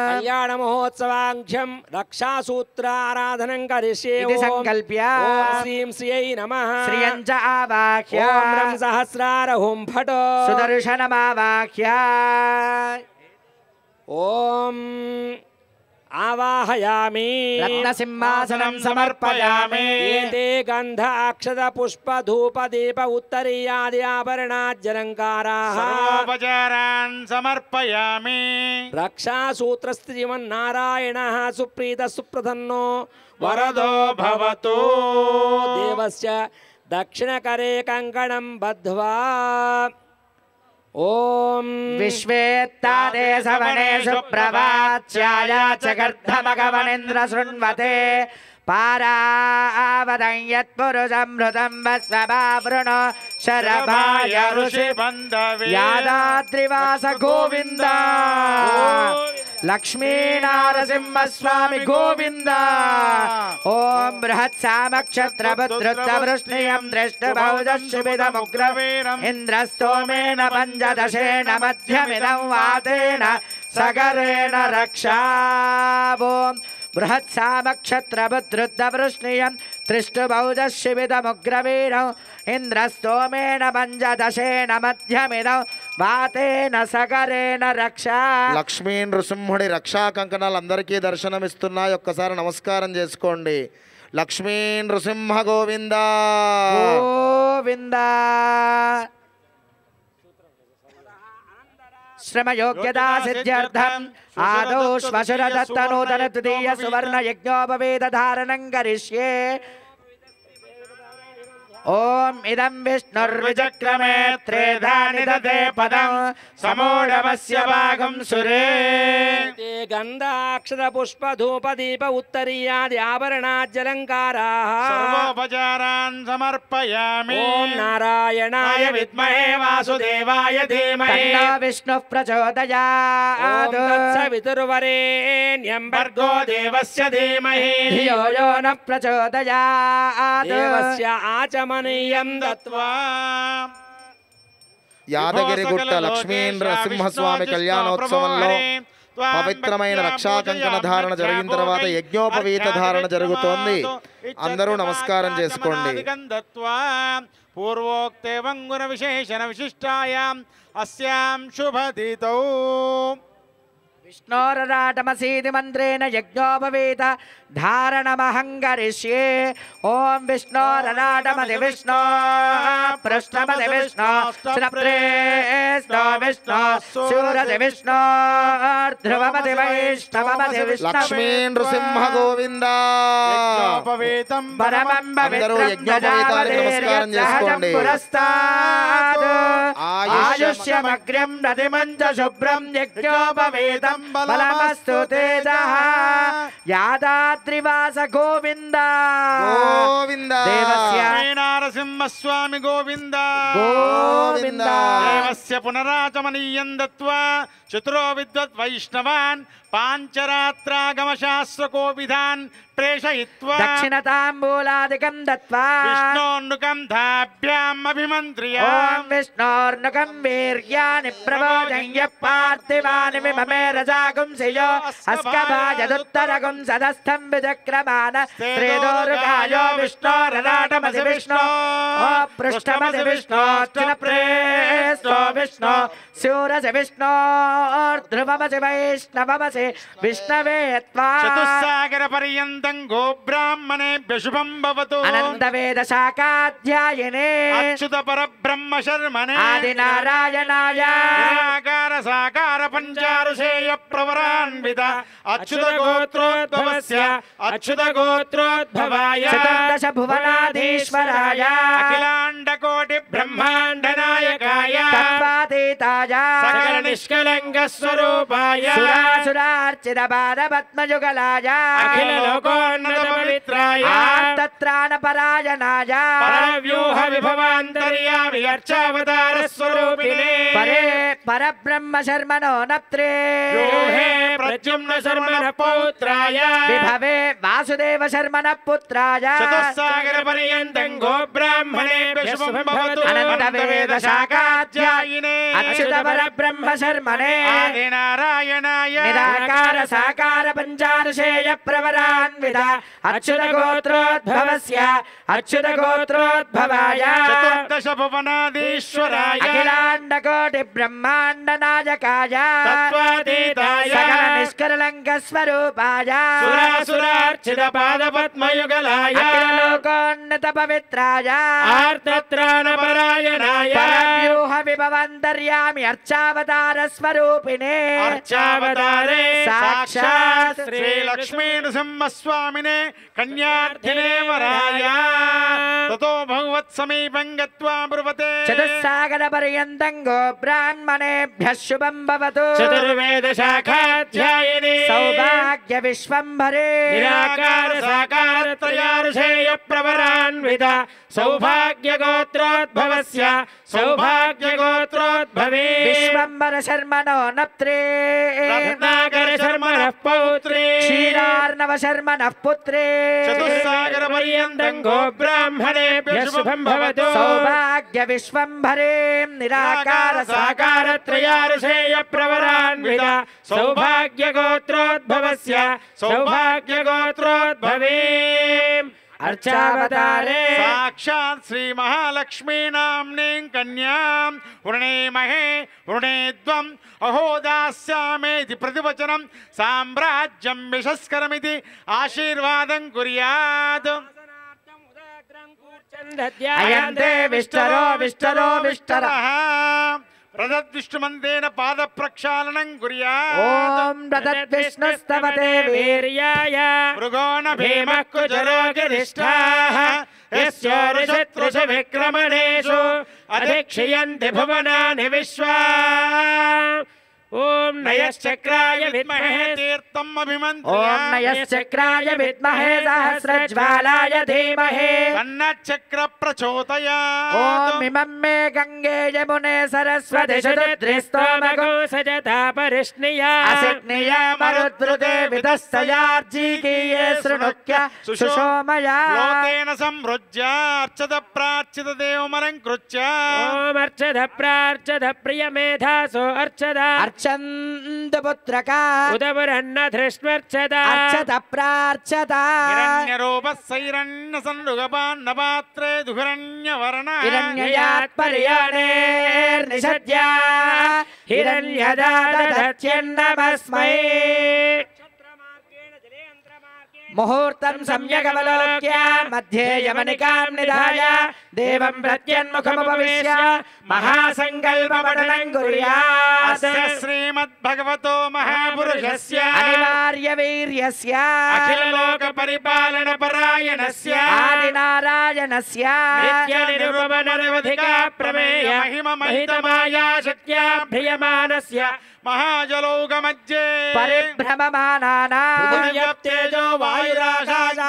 కళ్యాణ మహోత్సవాంఖ్యం రక్షాసూత్రారాధనం కరిష్యే इति ఓం सङ्कल्प्य ఓం శ్రీం శ్రియై నమః श्रियं च आवाह्य ఓం రం సహస్రారహుం ఫట్ सुदर्शनमावाह्य ఓం ఆవాహయామి रत्नसिंहासनं समर्पयामि ఏతే గంధ అక్షత పుష్ప ధూప దీప ఉత్తరీయాది ఆభరణాజ్జలంకారాః సర్వోపచారాన్ సమర్పయామి రక్షాసూత్రస్త్రీమన్నారాయణः సుప్రీత సుప్రసన్నో వరదో భవతు దేవస్య దక్షిణకరే కంకణం బద్ధ్వా ఓం विश्वेत्तादे सवनेषु प्रवाच्याय च गर्धमगवनेन्द्र शृण्वते पारावदं यत्पुरुषमृतं वस्वभावृणो शरभाय ऋषि बन्धवे यादाद्रिवास गोविन्द लक्ष्मीनारसिंहस्वामी गोविन्द ॐ बृहत्सामक्षत्रभद्रुद्रवृष्णियं दृष्टभौजशिबिदमुग्रवीरम् इन्द्रस्तोमेन पञ्चदशेन मध्यमिदं वातेन सगरेण रक्षा ॐ बृहत्सामक्षत्रभद्रुद्रवृष्णियं दृष्टभौजशिबिदमुग्रवीरम् इन्द्रस्तोमेन पञ्चदशेन मध्यमिदं वातेन सगरेण रक्षा లక్ష్మీ నృసింహుడి రక్షా కంకణాలు అందరికీ దర్శనమిస్తున్నాయి. ఒక్కసారి నమస్కారం చేసుకోండి. లక్ష్మీ నృసింహ గోవింద गोविन्द श्रमयोग्यता सिद्ध्यर्थम् आदौ श्वशुरदत्तनूतन तृतीय सुवर्ण यज्ञोपवेदधारणं करिष्ये ओम इदं विष्णुर्विचक्रमे त्रेधा निदते पदं समूढमस्य भागं सुरे ते गन्धाक्षत पुष्प धूप दीप उत्तरीयादि आभरणाज्जलङ्काराः सर्वोपचारान् समर्पयामि ॐ नारायणाय विद्महे वासुदेवाय धीमहि तन्नो विष्णुः प्रचोदयात् ॐ तत्सवितुर्वरेण्यं भर्गो देवस्य धीमहि धियो यो न प्रचोदयात् देवस्य आचमनीयं दत्त्वा యాదగిరిగుట్ట లక్ష్మీ నరసింహస్వామి కళ్యాణోత్సవంలో పవిత్రమైన రక్షా కంకణ ధారణ జరిగిన తర్వాత యజ్ఞోపవీత ధారణ జరుగుతోంది. అందరూ నమస్కారం చేసుకోండి. పూర్వోక్తే వంగున విశేషణ విశిష్టాయాం అస్యాం శుభదితౌ विष्णोरराटमसीति मन्त्रेण यज्ञोपवीत धारणमहङ्करिष्ये ॐ विष्णोरराटमसि विष्णो पृष्ठमसि विष्णो श्रप्रेष्णो विष्णो शूरसि विष्णो ध्रुवमसि वैष्णवमसि विष्णवे లక్ష్మీ నృసింహ గోవింద యజ్ఞోపవీతం పరమం అందరూ యజ్ఞోపవీతానికి నమస్కారం చేసుకోండి. ఆయుష్యమగ్రం నదిమంచ శుభ్రం యజ్ఞోపవేదం బలమస్తు తేజః యాదాద్రివాస గోవింద గోవింద దేవస్య నారసింహస్వామి గోవింద గోవింద దేవస్య పునరాచమనీయం దత్వా చతురో విద్వత్ వైష్ణవాన్ పాంచరాత్రాగమశాస్త్రకోవిధాన్ ప్రేషయిత్వా దక్షిణతాంబూలాదికం దత్వా విష్ణోన్నుకం ధాభ్యాం అభిమంత్ర్య ఓం విష్ణోర్నుకం వీర్యాని ప్రబోధయ్య పార్థివాని విమమే రజాగుంసియో అస్కభాజదుత్తరగుం సదస్థం విచక్రమాన శ్రీదోరుగాయో విష్ణోరరాటమసి విష్ణో పృష్ఠమసి విష్ణోర్చున ప్రేష్టో విష్ణో శూరసి విష్ణో ధ్రువమసి వైష్ణవమసి విష్ణవే త్వా చతుస్సాగర పర్యంతం గోబ్రాహ్మణేభ్య శుభం భవతు అనంతవేద శాఖాధ్యాయనే అచ్యుత పరబ్రహ్మ శర్మణే ఆదినారాయణాయ నిరాకార సాకార పంచారుషేయ ప్రవరాన్విత అచ్యుత గోత్రోద్భవస్య అచ్యుత గోత్రోద్భవాయ చతుర్దశ భువనాధీశ్వరాయ అఖిలాండ కోటి బ్రహ్మాండ నాయకాయ తత్వాతీతాయ సకల నిష్కలంక స్వరూపాయ సురాసురార్చిత పాద పద్మయుగలాయ అఖిల లోకోన్నత పవిత్రాయ ఆర్తత్రాణ పరాయణాయ పరవ్యూహ విభవాంతర్యామి అర్చావతార స్వరూపిణే పరే పరబ్రహ్మ శర్మణో నప్త్రే వ్యూహే ప్రద్యుమ్న శర్మణ పౌత్రాయ విభవే వాసుదేవ శర్మణ పుత్రాయ చతుస్సాగర పర్యంతం గోబ్రాహ్మణేభ్య శుభం భవతు అనంతవేద శాఖాధ్యాయినే అచ్యుత పరబ్రహ్మ శర్మణే ఆదినారాయణాయ నిరాకార సాకార పంచారుషేయ ప్రవరాన్విత అచ్యుత గోత్రోద్భవస్య అచ్యుత గోత్రోద్భవాయ చతుర్దశ భువనాధీశ్వరాయ అఖిలాండ కోటి బ్రహ్మాండ నాయకాయ తత్వాతీతాయ సకల నిష్కలంక స్వరూపాయ సురాసురార్చిత పాద పద్మయుగలాయ అఖిల లోకోన్నత పవిత్రాయ ఆర్తత్రాణ పరాయణాయ పరవ్యూహ విభవంతర్యామి అర్చావతార స్వరూపిణే అర్చావతారే సాక్షాత్ శ్రీ లక్ష్మీ నృసింహస్వామినే కన్యార్థినే వరాయ తతో భగవత్ సమీపం గత్వా బ్రువతే చతుస్సాగర పర్యంతం గో బ్రాహ్మణేభ్యః శుభం భవతు చతుర్వేద శాఖాధ్యాయిని సౌభాగ్య విశ్వంభరే నిరాకార సాకార త్రయారుషేయ ప్రవరాన్విత సౌభాగ్య గోత్రోద్భవస్య సౌభాగ్య గోత్రోద్భవే విశ్వంభర శర్మణో నప్త్రే రత్నాకర శర్మణ పౌత్రే క్షీరార్ణవ శర్మణః పుత్రే చతుస్సాగర పర్యంతం గోబ్రాహ్మణేభ్య శుభం భవతు సౌభాగ్య విశ్వంభరే నిరాకార సాకార త్రయారుషేయ ప్రవరాన్విత సౌభాగ్య గోత్రోద్భవస్య సౌభాగ్య గోత్రోద్భవే అర్చావతారే సాక్షాత్ శ్రీ మహాలక్ష్మీ నామ్నీం కన్యాం వృణేమహే వృణేద్వం అహోదాస్యామేతి ప్రతివచనం సామ్రాజ్యం విశస్కరమితి ఆశీర్వాదం కుర్యాత్ అయంతే విష్టరో విష్టరో విష్టర ప్రదద్విష్ణుమంతేన పాద ప్రక్షాళనం కుర్యాత్ ఓం ప్రదద్విష్ణుస్తవతే వీర్యాయ మృగోణ భీమ కుజరో గిరిష్ఠాః యస్యోరుషత్రుష విక్రమణేషు అధిక్షయంతి భువనాని విశ్వా ఓం నయశ్చక్రాయ విద్మహే తీర్థం అభిమంత్ర్య ఓం నయశ్చక్రాయ విద్మహే సహస్రజ్వాలాయ ధీమహే తన్నచక్ర ప్రచోదయాత్ ఓం ఇమం మే గంగే యమునే సరస్వతి శతద్రిస్తోమగో సజతా పరిష్ణియా అసిగ్నియ మరుద్రుతే విదస్తయార్జీకీయే శృణుక్య సుషోమయా లోకేన సంవృజ్య అర్చత ప్రార్చిత దేవమలం కృత్య ఓం అర్చద ప్రార్చద ప్రియ మేధాసో అర్చద అర్చ అర్చంతు పుత్రక ఉదపురన్న ధృష్మర్చత అర్చత ప్రార్చత హిరణ్యరూపస్సైరణ్య సంరుగపాన్నపాత్రే దుహిరణ్యవర్ణ హిరణ్యయాత్పర్యాణే నిషద్య హిరణ్యదాదత్యన్నమస్మై ముహూర్తం సమ్యగవలోక్య మధ్యే యమనికాం నిధాయ దేవం ప్రత్యన్ముఖముపవిశ్య మహాసంకల్పపఠనం కుర్యాత్ శ్రీమద్భగవతో మహాపురుషస్య అనివార్య వీర్యస్య అఖిల లోక పరిపాలన పరాయణస్య ఆదినారాయణస్య నిత్య నిరుపమ నిరవధిక ప్రమేయ మహిమ మహితమాయా శక్త్యా ప్రియమానస్య మహాజలౌకమధ్యే పరిభ్రమమానానాం తేజో వాయురాకాశ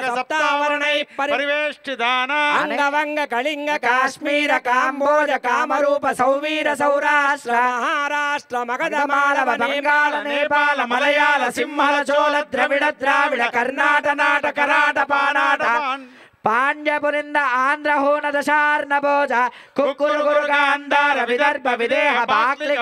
సప్తావరణై పరివేష్టితానా అంగవంగ కళింగ కాశ్మీర కాంబోజ కామరూప సౌవీర సౌరాష్ట్ర మహారాష్ట్ర మగధ మాళవ బెంగాళ నేపాళ మలయాళ సింహళ చోళ ద్రవిడ ద్రావిడ కర్ణాట నాట కరాట పానాట పాండ్యపురింద ఆంధ్రహూన దశార్ణభోజ కుక్కురు గాంధార విదర్భ విదేహ బాక్లిక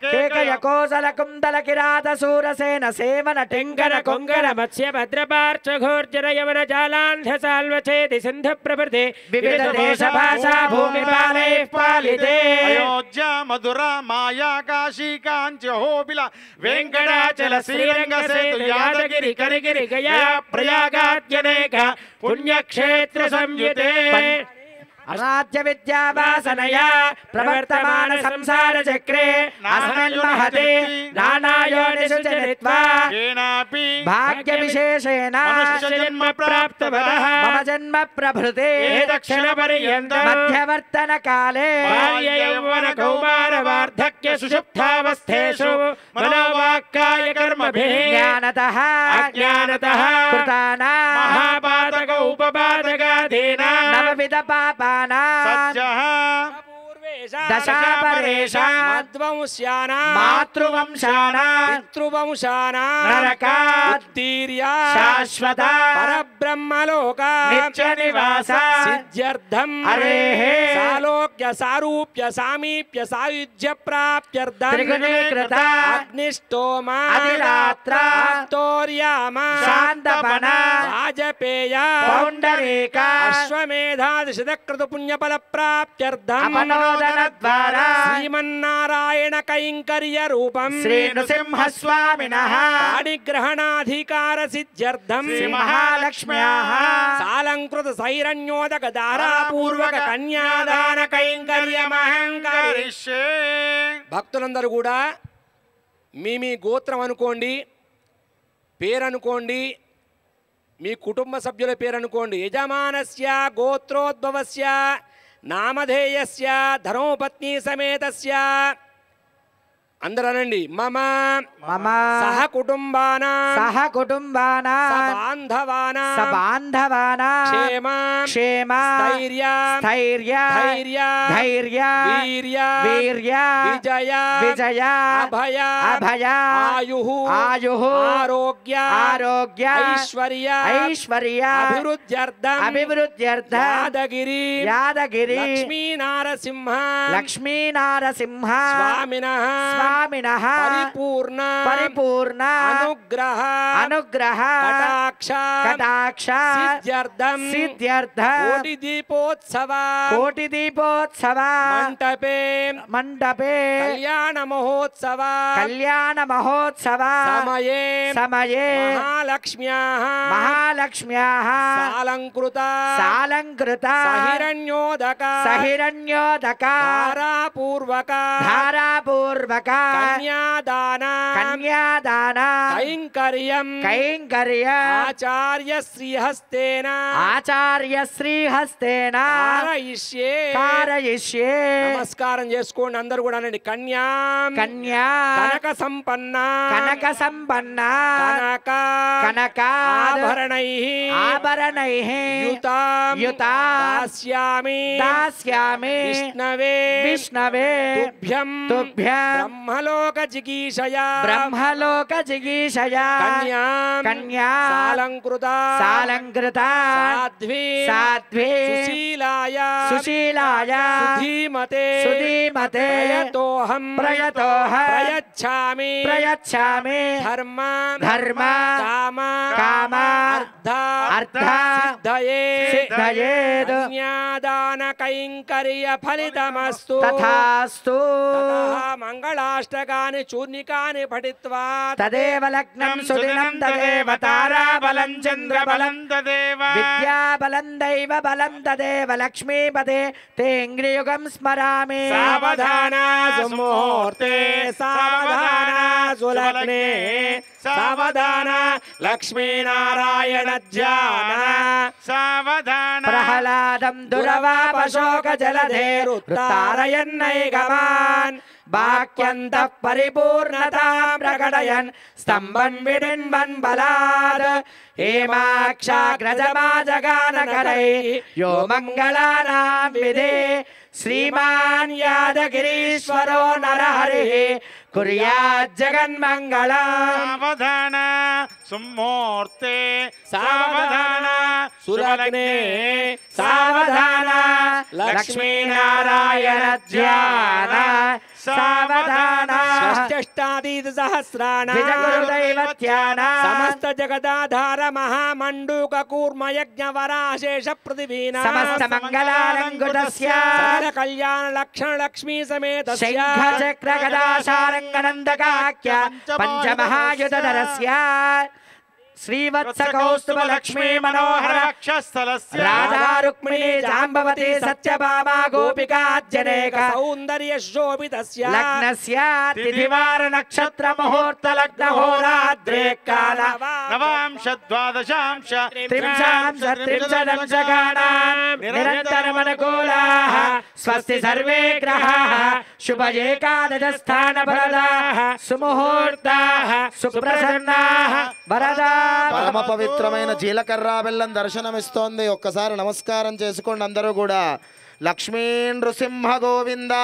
కేకయ కోసల కుందల కిరాత శూరసేన సేవన టెంకర కొంగర మత్స్య భద్రపార్చ ఘోర్జర యవన జాలాంధ్య సాల్వచేతి సింధు ప్రభృతి వివిధ దేశ భాషా భూమి పాలై పాలితే అయోధ్య మధుర మాయా కాశీ కాంచి హోబిల వెంకటాచల శ్రీరంగ సేతు యాదగిరి కరిగిరి గయా ప్రయాగాద్యనేక పుణ్యక్షేత్ర సంయుతే రాజ్య విద్యావాసనయా ప్రవర్తమాన సంసార చక్రే అసన్మహతే నానాయోనిషు చరిత్వా కేనాపి భాగ్య విశేషేణ మనుష్య జన్మ ప్రాప్తవదః మమ జన్మ ప్రభృతే ఏ దక్షిణ పర్యంతం మధ్యవర్తన కాలే బాల్య యౌవన కౌమార వార్ధక్య సుషుప్తావస్థేషు మనోవాక్కాయ కర్మభిః జ్ఞానతః అజ్ఞానతః కృతానాం మహాపాతక ఉపపాతకాదీనాం నవవిధ పాపానాం సజ్జః దశాపరేషాం మధ్వంశానాం మాతృవంశానాం పితృవంశానాం నరకాత్ ఉత్తీర్య శాశ్వత పరబ్రహ్మలోక నిత్య నివాస సిద్ధ్యర్థం హరేః సాలోక్య సారూప్య సామీప్య సాయుధ్య ప్రాప్త్యర్థం త్రిగుణీకృత అగ్నిష్టోమ అతిరాత్ర ఆప్తోర్యామ శాంతపన వాజపేయ పౌండరీక అశ్వమేధాదిశతకృత పుణ్యఫల ప్రాప్త్యర్థం అపనోదన ద్వారా శ్రీమన్నారాయణ కైంకర్య రూపం శ్రీ నృసింహస్వామినః పాణిగ్రహణాధికార సిద్ధ్యర్థం శ్రీ మహాలక్ష్మ్యాః సాలంకృత సైరణ్యోదక దారాపూర్వక కన్యాదాన కైంకర్యమహంకరి కరిష్యే భక్తులందరూ కూడా మీ గోత్రం అనుకోండి, పేరు అనుకోండి, మీ కుటుంబ సభ్యుల పేరు అనుకోండి. యజమానస్య గోత్రోద్భవస్య నామధేయస్య ధర్మపత్ని సమేతస్య అందరూ అనండి. మమ మమ సహ కుటుంబానాం సహ కుటుంబానాం బాంధవానాం సబాంధవానాం క్షేమ క్షేమ స్థైర్య స్థైర్య ధైర్య ధైర్య వీర్య వీర్య విజయ విజయ అభయ అభయ ఆయుః ఆయుః ఆరోగ్య ఆరోగ్య ఐశ్వర్య ఐశ్వర్య అభివృద్ధ్యర్థం అభివృద్ధ్యర్థం యాదగిరి యాదగిరి లక్ష్మీ నారసింహ లక్ష్మీ నారసింహ స్వామినః స్వామినః పరిపూర్ణ పరిపూర్ణ అనుగ్రహ అనుగ్రహ కటాక్ష కటాక్ష సిద్ధ్యర్థం సిద్ధ్యర్థం కోటి దీపోత్సవ కోటి దీపోత్సవ మంటపే మండపే కళ్యాణ మహోత్సవ కళ్యాణ మహోత్సవ సమయే సమయే మహాలక్ష్మ్యాః మహాలక్ష్మ్యాః సాలంకృత సాలంకృత సహిరణ్యోదక సహిరణ్యోదక ధారాపూర్వక ధారాపూర్వక కన్యాదాన కన్యాదాన కైంకర్యం కైంకర్య ఆచార్య శ్రీహస్తేన ఆచార్య శ్రీహస్తేన కారయిష్యే. కారయిష్యే. నమస్కారం చేసుకోండి అందరూ కూడా అనండి. కన్యాం కన్యా కనక సంపన్న కనక సంపన్న కనక కనక ఆభరణైః ఆభరణైః యుతాం యుతాం దాస్యామి దాస్యామి విష్ణవే విష్ణవే తుభ్యం తుభ్యం బ్రహ్మ బ్రహ్మలోక జిగీషయా బ్రహ్మలోక జిగీషయా కన్యా సాలంకృత సాధ్వీ సుశీలాయ ధీమతే ప్రయతోహం ప్రయచ్ఛామి ధర్మ కామ అర్థ సిద్ధయేద్ జ్ఞాదాన కైంకర్య ఫలితమస్తు తథాస్తు మంగళాష్టకాని చూర్ణికాని పఠిత్వా తదేవ లగ్నం సుదినం తదేవ తారాబలం చంద్రబలం తదేవ విద్యాబలం దైవ బలం తదేవ లక్ష్మీపదే తేంగ్రియుగం స్మరామి సావధానా సుముహూర్తే సావధానా సులగ్నే సావధాన లక్ష్మీనారాయణ ధ్యాన సావధాన ప్రహ్లాదం దురవాపశోక జలధేరుతారయన్నైగమాన్ వాక్యంత పరిపూర్ణతాం ప్రకటయన్ స్తంభన్ విడిన్వన్ బలాద్ హేమాక్షాగ్రజమాజగానకరై యో మంగళానాం విధే శ్రీమాన్ యాదగిరీశ్వరో నరహరి కుర్యాజ్జగన్మంగళం సావధాన సుముహూర్తే సావధాన సులగ్నే సావధాన లక్ష్మీనారాయణ ధ్యాన సావధాన షష్ఠాదీత సహస్రాణ విజగురుదైవత్యాన సమస్త జగదాధార మహామండూక కూర్మ యజ్ఞ వరాశేష పృథివీనా సమస్త మంగళాలంకృతస్య సకల కళ్యాణ లక్షణ లక్ష్మీ సమేతస్య శంఖ చక్ర గదా శారంగనందకాఖ్య పంచమహాయుధరస్య శ్రీవత్స కౌస్తుభ లక్ష్మీ మనోహర రాక్షస్థలస్య రాధా రుక్మిణీ జాంబవతి సత్యభామా గోపికా జనేక సౌందర్య శోభితస్య లగ్నస్య తిథివార నక్షత్ర ముహూర్త లగ్న హోరాద్రే కాల నవాంశ ద్వాదశాంశ త్రింశదంశగానాం నిరంతరమనుకూలాః స్వస్తి సర్వే గ్రహాః శుభ ఏకాదశ స్థాన వరదాః సుముహూర్తాః సుప్రసన్నాః వరదా పరమ పవిత్రమైన జీలకర్ర బెల్లం దర్శనమిస్తోంది. ఒక్కసారి నమస్కారం చేసుకోండి అందరూ కూడా. లక్ష్మీ నృసింహ గోవింద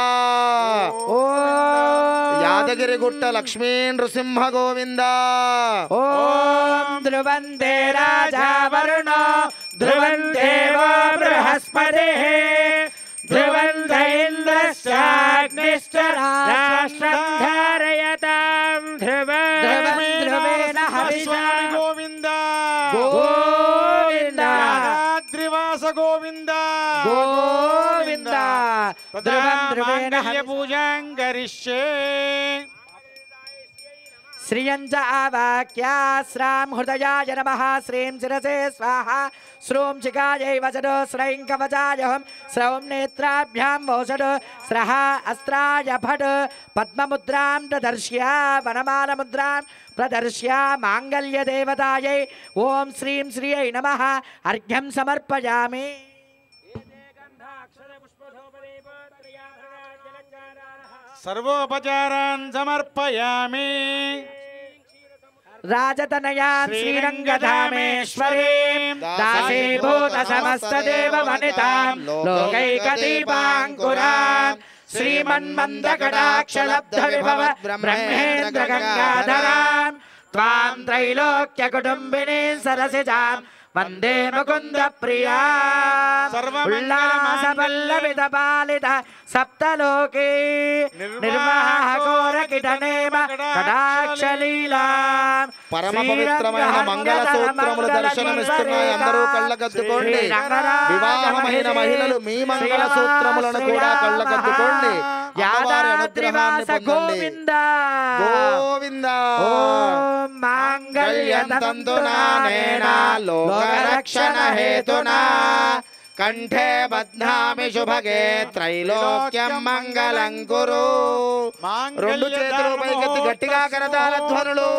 యాదగిరిగుట్ట లక్ష్మీ నృసింహ గోవింద. ఓం ధ్రువంతే రాజా వరుణో ధ్రువం దేవో బృహస్పతిః ధ్రువంత ఇంద్రశ్చాగ్నిశ్చ రాష్ట్రం ధారయతాం ధ్రువేణ హవిషా గోవింద గోవింద యాదాద్రివాస గోవింద గోవింద ధ్రువేణ పూజాం కరిష్యే. శ్రియంజ ఆవాక్యా శ్రాం హృదయాయ నమః శ్రీం శిరసే స్వాహా శ్రూం శిఖాయై వసడు శ్రైం కవచాయహం శ్రౌం నేత్రాభ్యాం వోషడు స్రహ అస్త్రాయ భట్ పద్మముద్రాం ప్రదర్శ్య వనమాలముద్రాం ప్రదర్శ్య మాంగళ్యదేవతాయై ఓం శ్రీం శ్రియై నమః అర్ఘ్యం సమర్పయామి. సర్వోపచారాన్ సమర్పయామి. రాజతనయాన్ శ్రీరంగధామేశ్వరీం దాసీభూత సమస్త దేవ వనితాం లోకైకదీపాంకురాం శ్రీమన్మందకటాక్షలబ్ధ విభవ బ్రహ్మేంద్ర గంగాధరాం త్వాం త్రైలోక్య కుటుంబినీ సరసిజాం వందే ముకుంద ప్రియా ఉల్లాస పల్లవిత పాలిత సప్తలోకే నిర్వాహ ఘోర కిటనేమ కటాక్షలీలా. పరమ పవిత్రమైన మంగళ సూత్రములు దర్శనమిస్తున్నాయి. అందరూ కళ్ళకద్దుకోండి. వివాహమైన మహిళలు మీ మంగళ సూత్రములను కూడా కళ్ళకద్దుకోండి. అమ్మవారి అనుగ్రహాన్ని పొందండి. గోవింద మాంగళ్యం తంతునా నేనా లోకరక్షణ హేతునా కంఠే బధ్నామి శుభగే త్రైలోక్యం మంగళం కురు. రెండు చేతులు పైకెత్తి గట్టిగా కరతాళ ధ్వనులు.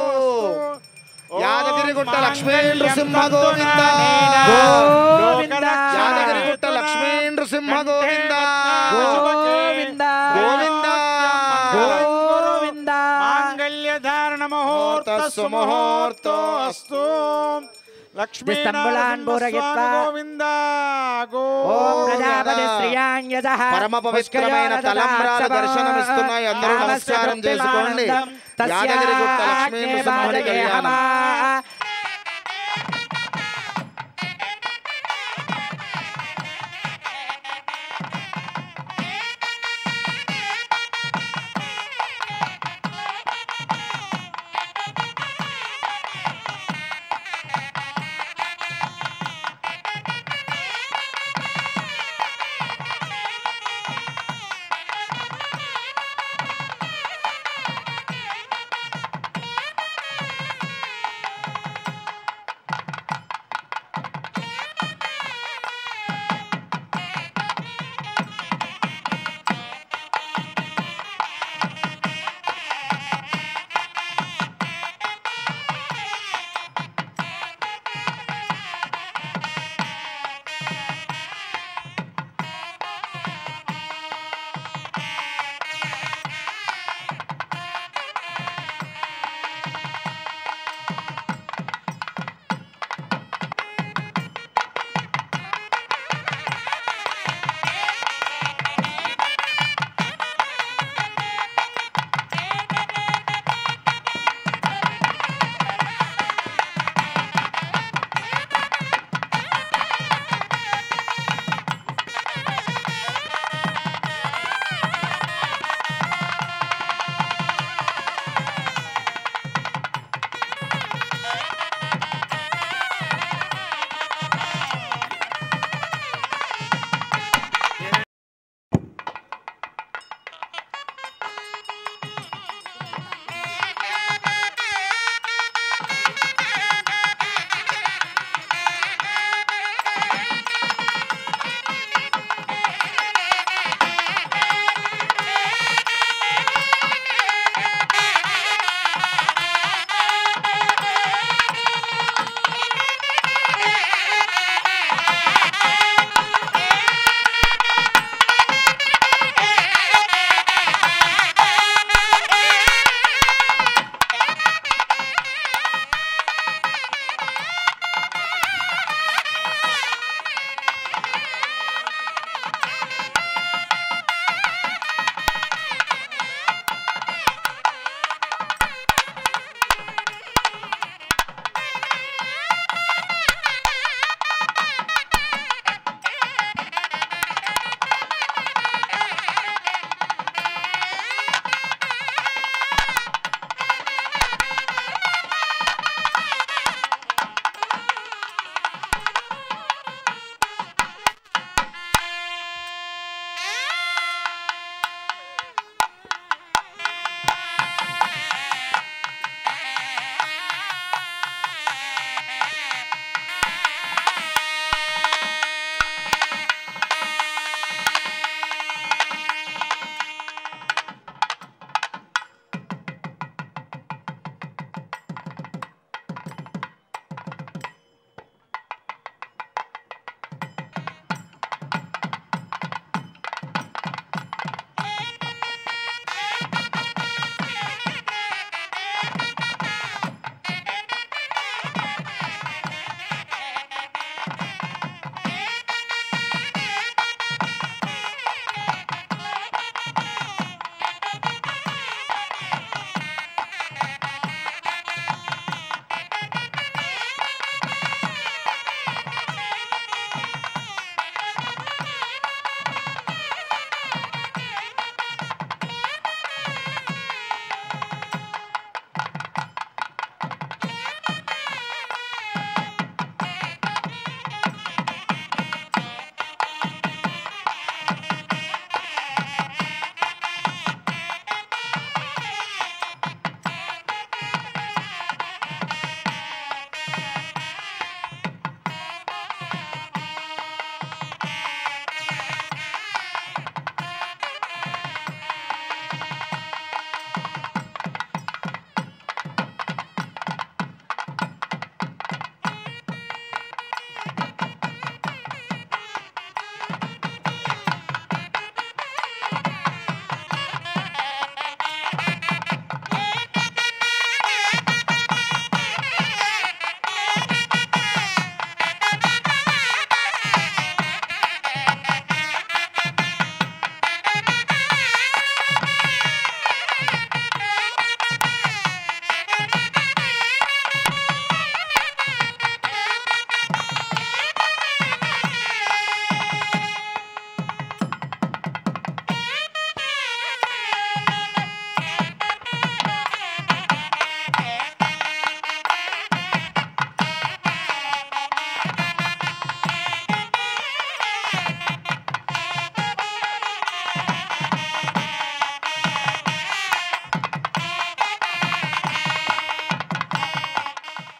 యాదగిరిగుట్ట లక్ష్మీ నృసింహ గోవింద యాదగిరిగుట్ట లక్ష్మీ నృసింహ గోవింద గోవింద గోవింద గోవింద మాంగళ్యధారణ ముహూర్త సుముహూర్తో అస్తు. దిస్తంబులాన్ పూరయిత్వా గోవింద ఓం ప్రజాపతి శ్రియాన్ యజః పరమ పవిత్రమైన తలంబ్రాల దర్శనమిస్తున్నాయి. అందరూ నమస్కారం చేసుకోండి. యాదగిరిగుట్ట లక్ష్మీ నృసింహుని కళ్యాణం.